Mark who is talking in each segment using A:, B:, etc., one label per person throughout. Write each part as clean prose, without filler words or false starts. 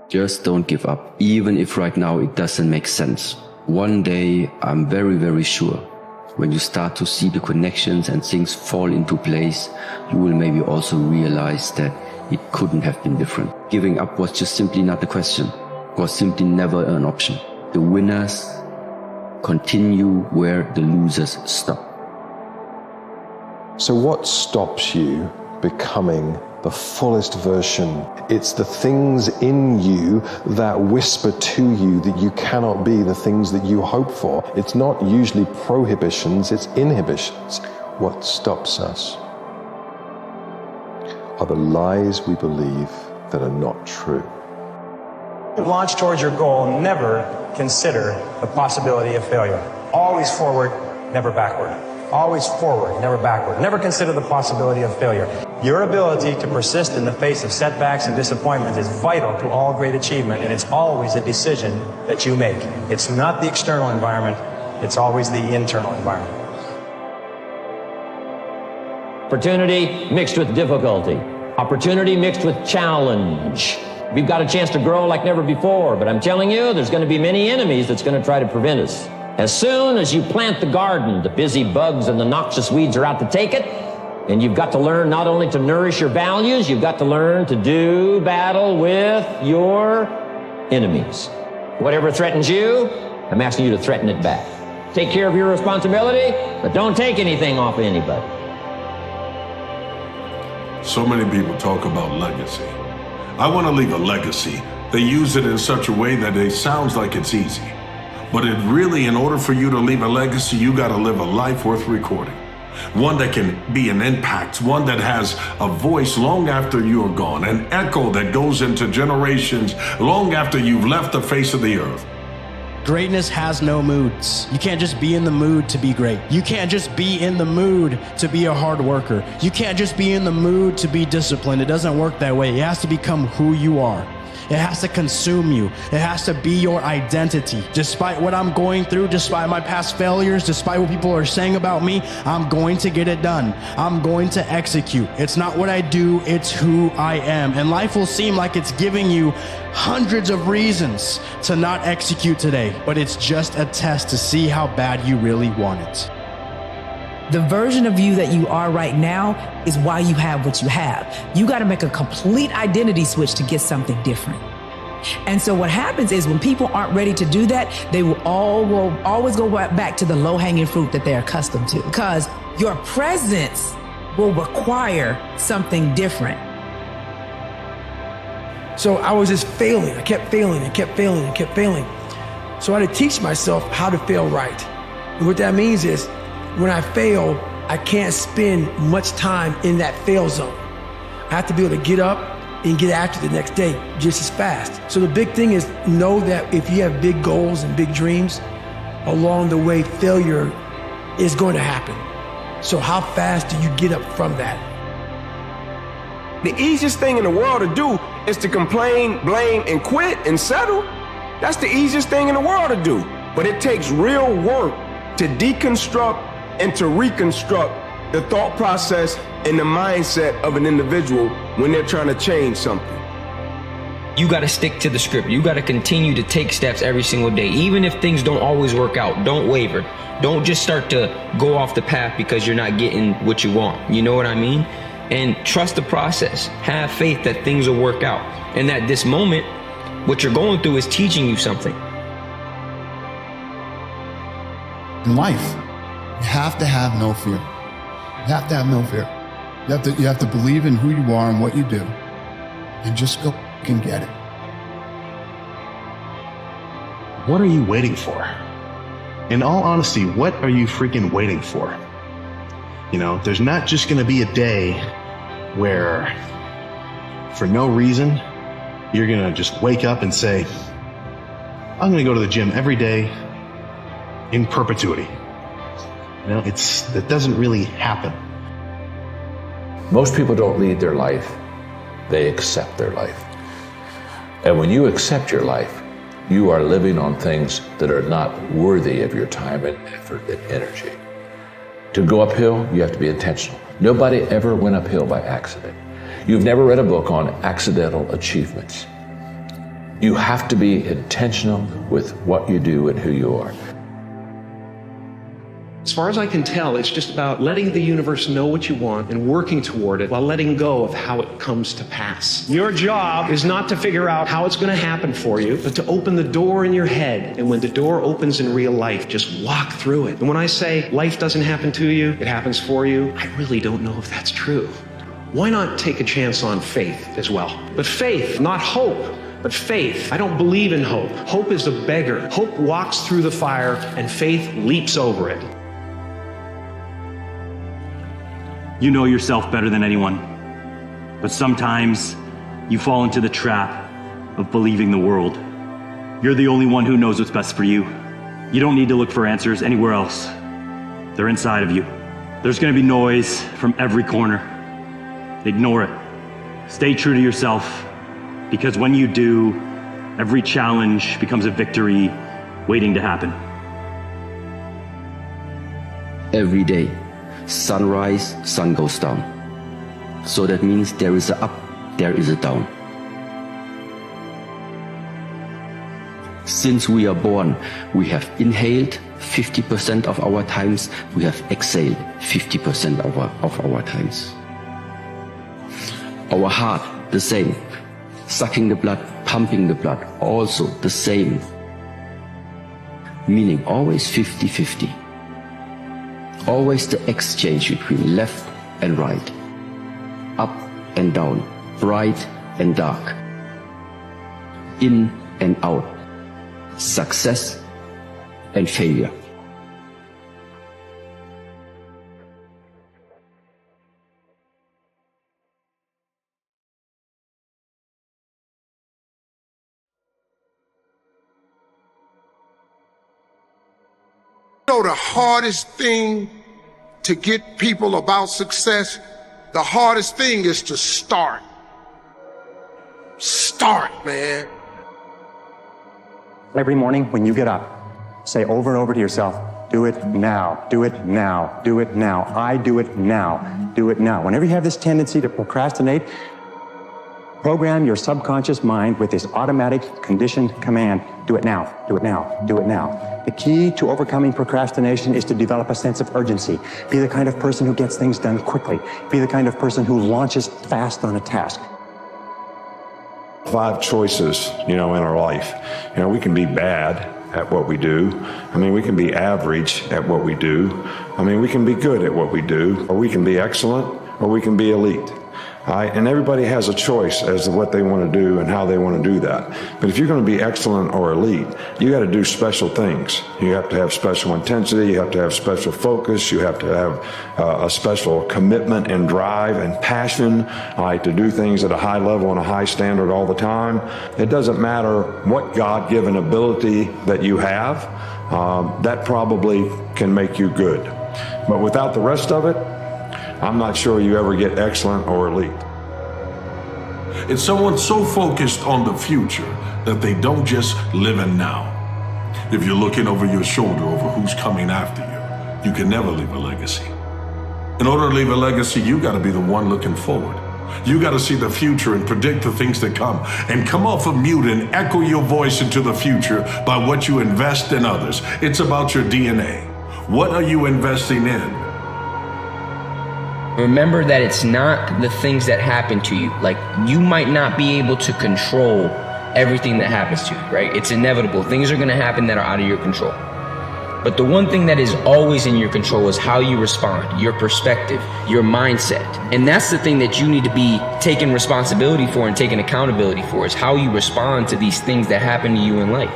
A: Just don't give up, even if right now it doesn't make sense. One day, I'm very, very sure, when you start to see the connections and things fall into place, you will maybe also realize that it couldn't have been different. Giving up was just simply not a question, was simply never an option. The winners continue where the losers stop.
B: So what stops you becoming the fullest version? It's the things in you that whisper to you that you cannot be the things that you hope for. It's not usually prohibitions, it's inhibitions. What stops us are the lies we believe that are not true.
C: Launch towards your goal, never consider the possibility of failure. Always forward, never backward. Always forward, never backward. Never consider the possibility of failure. Your ability to persist in the face of setbacks and disappointments is vital to all great achievement, and it's always a decision that you make. It's not the external environment, it's always the internal environment.
D: Opportunity mixed with difficulty. Opportunity mixed with challenge. We've got a chance to grow like never before, but I'm telling you, there's going to be many enemies that's going to try to prevent us. As soon as you plant the garden, the busy bugs and the noxious weeds are out to take it, and you've got to learn not only to nourish your values, you've got to learn to do battle with your enemies. Whatever threatens you, I'm asking you to threaten it back. Take care of your responsibility, but don't take anything off of anybody.
E: So many people talk about legacy. I want to leave a legacy. They use it in such a way that it sounds like it's easy. But it really, in order for you to leave a legacy, you got to live a life worth recording. One that can be an impact, one that has a voice long after you are gone, an echo that goes into generations long after you've left the face of the earth.
F: Greatness has no moods. You can't just be in the mood to be great. You can't just be in the mood to be a hard worker. You can't just be in the mood to be disciplined. It doesn't work that way. It has to become who you are. It has to consume you. It has to be your identity. Despite what I'm going through, despite my past failures, despite what people are saying about me, I'm going to get it done. I'm going to execute. It's not what I do, it's who I am. And life will seem like it's giving you hundreds of reasons to not execute today, but it's just a test to see how bad you really want it.
G: The version of you that you are right now is why you have what you have. You got to make a complete identity switch to get something different. And so what happens is when people aren't ready to do that, they will always go back to the low-hanging fruit that they're accustomed to, because your presence will require something different.
H: So I was just failing. I kept failing and kept failing and kept failing. So I had to teach myself how to fail right. And what that means is, when I fail, I can't spend much time in that fail zone. I have to be able to get up and get after the next day just as fast. So the big thing is know that if you have big goals and big dreams, along the way, failure is going to happen. So how fast do you get up from that?
I: The easiest thing in the world to do is to complain, blame, and quit and settle. That's the easiest thing in the world to do. But it takes real work to deconstruct and to reconstruct the thought process and the mindset of an individual when they're trying to change something.
J: You got to stick to the script. You got to continue to take steps every single day. Even if things don't always work out, don't waver. Don't just start to go off the path because you're not getting what you want. You know what I mean? And trust the process. Have faith that things will work out. And that this moment, what you're going through is teaching you something.
K: In life, you have to have no fear. You have to have no fear. You have to believe in who you are and what you do, and just go and get it.
L: What are you waiting for? In all honesty, what are you freaking waiting for? You know, there's not just going to be a day where, for no reason, you're going to just wake up and say, I'm going to go to the gym every day in perpetuity. You know, that doesn't really happen.
M: Most people don't lead their life, they accept their life. And when you accept your life, you are living on things that are not worthy of your time and effort and energy. To go uphill, you have to be intentional. Nobody ever went uphill by accident. You've never read a book on accidental achievements. You have to be intentional with what you do and who you are.
N: As far as I can tell, it's just about letting the universe know what you want and working toward it while letting go of how it comes to pass. Your job is not to figure out how it's going to happen for you, but to open the door in your head. And when the door opens in real life, just walk through it. And when I say life doesn't happen to you, it happens for you, I really don't know if that's true. Why not take a chance on faith as well? But faith, not hope. But faith. I don't believe in hope. Hope is a beggar. Hope walks through the fire and faith leaps over it.
O: You know yourself better than anyone, but sometimes you fall into the trap of believing the world. You're the only one who knows what's best for you. You don't need to look for answers anywhere else. They're inside of you. There's going to be noise from every corner. Ignore it. Stay true to yourself, because when you do, every challenge becomes a victory waiting to happen.
A: Every day, sunrise, sun goes down. So that means there is a up, there is a down. Since we are born, we have inhaled 50% of our times, we have exhaled 50% of our times. Our heart, the same. Sucking the blood, pumping the blood, also the same. Meaning always 50-50. Always the exchange between left and right, up and down, bright and dark, in and out, success and failure.
P: You know the hardest thing to get people about success, the hardest thing is to start. Start, man.
Q: Every morning when you get up, say over and over to yourself, do it now, do it now, do it now. I do it now, do it now. Whenever you have this tendency to procrastinate, program your subconscious mind with this automatic conditioned command, do it now, do it now, do it now. The key to overcoming procrastination is to develop a sense of urgency. Be the kind of person who gets things done quickly. Be the kind of person who launches fast on a task.
B: 5 choices, in our life. We can be bad at what we do. We can be average at what we do. We can be good at what we do, or we can be excellent, or we can be elite. And everybody has a choice as to what they want to do and how they want to do that. But if you're going to be excellent or elite, you got to do special things. You have to have special intensity. You have to have special focus. You have to have a special commitment and drive and passion to do things at a high level and a high standard all the time. It doesn't matter what God-given ability that you have. That probably can make you good. But without the rest of it, I'm not sure you ever get excellent or elite.
E: It's someone so focused on the future that they don't just live in now. If you're looking over your shoulder over who's coming after you, you can never leave a legacy. In order to leave a legacy, you got to be the one looking forward. You got to see the future and predict the things that come, and come off of mute and echo your voice into the future by what you invest in others. It's about your DNA. What are you investing in?
J: Remember that it's not the things that happen to you. Like, you might not be able to control everything that happens to you, right? It's inevitable. Things are going to happen that are out of your control. But the one thing that is always in your control is how you respond, your perspective, your mindset. And that's the thing that you need to be taking responsibility for and taking accountability for, is how you respond to these things that happen to you in life.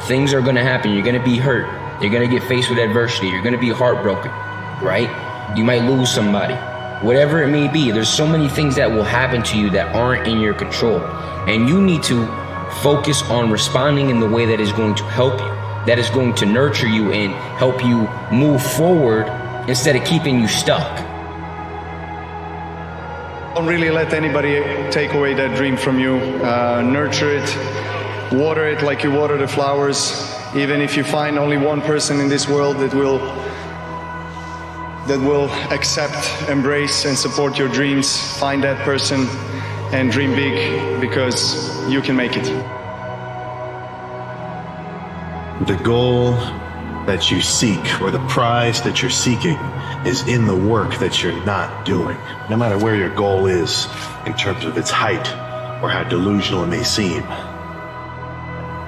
J: Things are going to happen. You're going to be hurt. You're going to get faced with adversity. You're going to be heartbroken, right? You might lose somebody. Whatever it may be, there's so many things that will happen to you that aren't in your control. And you need to focus on responding in the way that is going to help you, that is going to nurture you and help you move forward instead of keeping you stuck.
R: Don't really let anybody take away that dream from you. Nurture it, water it like you water the flowers. Even if you find only one person in this world that will accept, embrace, and support your dreams, find that person and dream big, because you can make it.
L: the goal that you seek or the prize that you're seeking is in the work that you're not doing. No matter where your goal is in terms of its height or how delusional it may seem,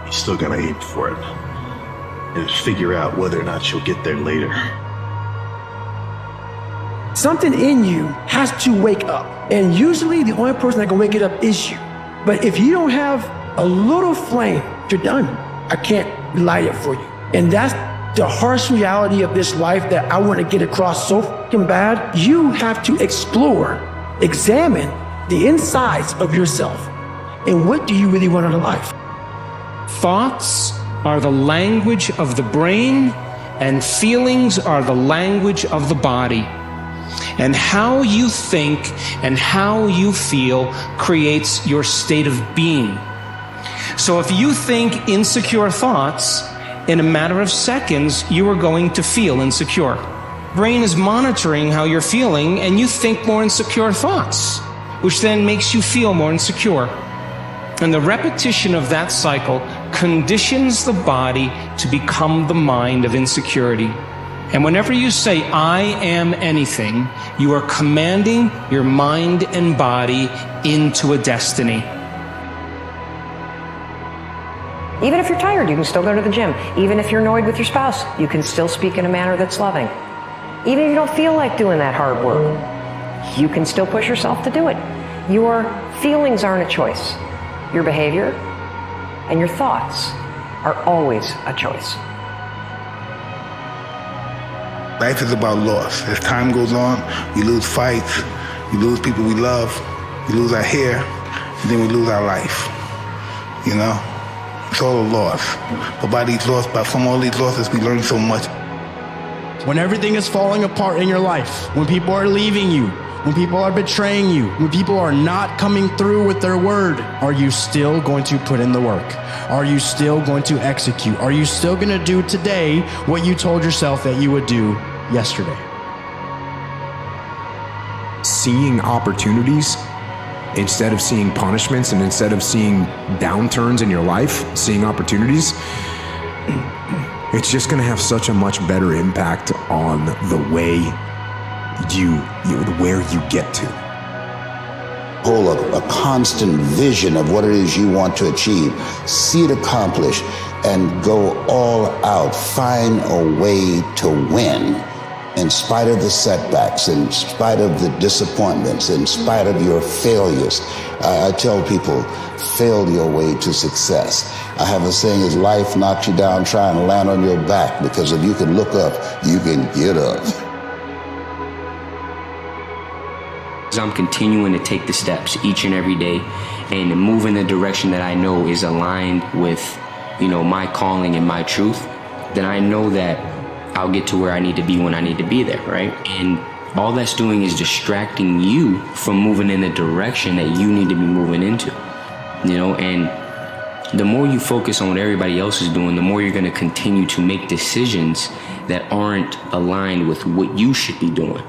L: you're still gonna aim for it and figure out whether or not you'll get there later.
H: Something in you has to wake up. And usually the only person that can wake it up is you. But if you don't have a little flame, you're done. I can't light it for you. And that's the harsh reality of this life that I want to get across so fucking bad. You have to explore, examine the insides of yourself. And what do you really want out of life?
S: Thoughts are the language of the brain, and feelings are the language of the body. And how you think and how you feel creates your state of being. So if you think insecure thoughts, in a matter of seconds, you are going to feel insecure. Brain is monitoring how you're feeling, and you think more insecure thoughts, which then makes you feel more insecure. And the repetition of that cycle conditions the body to become the mind of insecurity. And whenever you say, I am anything, you are commanding your mind and body into a destiny.
T: Even if you're tired, you can still go to the gym. Even if you're annoyed with your spouse, you can still speak in a manner that's loving. Even if you don't feel like doing that hard work, you can still push yourself to do it. Your feelings aren't a choice. Your behavior and your thoughts are always a choice.
U: Life is about loss. As time goes on, we lose fights, we lose people we love, we lose our hair, and then we lose our life. You know? It's all a loss. But from all these losses, we learn so much.
F: When everything is falling apart in your life, when people are leaving you, when people are betraying you, when people are not coming through with their word, are you still going to put in the work? Are you still going to execute? Are you still going to do today what you told yourself that you would do yesterday?
V: Seeing opportunities instead of seeing punishments, and instead of seeing downturns in your life, seeing opportunities, it's just going to have such a much better impact on the way where you get to.
W: Hold a constant vision of what it is you want to achieve, see it accomplished, and go all out. Find a way to win. In spite of the setbacks, in spite of the disappointments, in spite of your failures. I tell people, fail your way to success. I have a saying, is life knocks you down, try and land on your back, because if you can look up, you can get up.
X: I'm continuing to take the steps each and every day and move in the direction that I know is aligned with, my calling and my truth, then I know that I'll get to where I need to be when I need to be there, right? And all that's doing is distracting you from moving in the direction that you need to be moving into, and the more you focus on what everybody else is doing, the more you're going to continue to make decisions that aren't aligned with what you should be doing.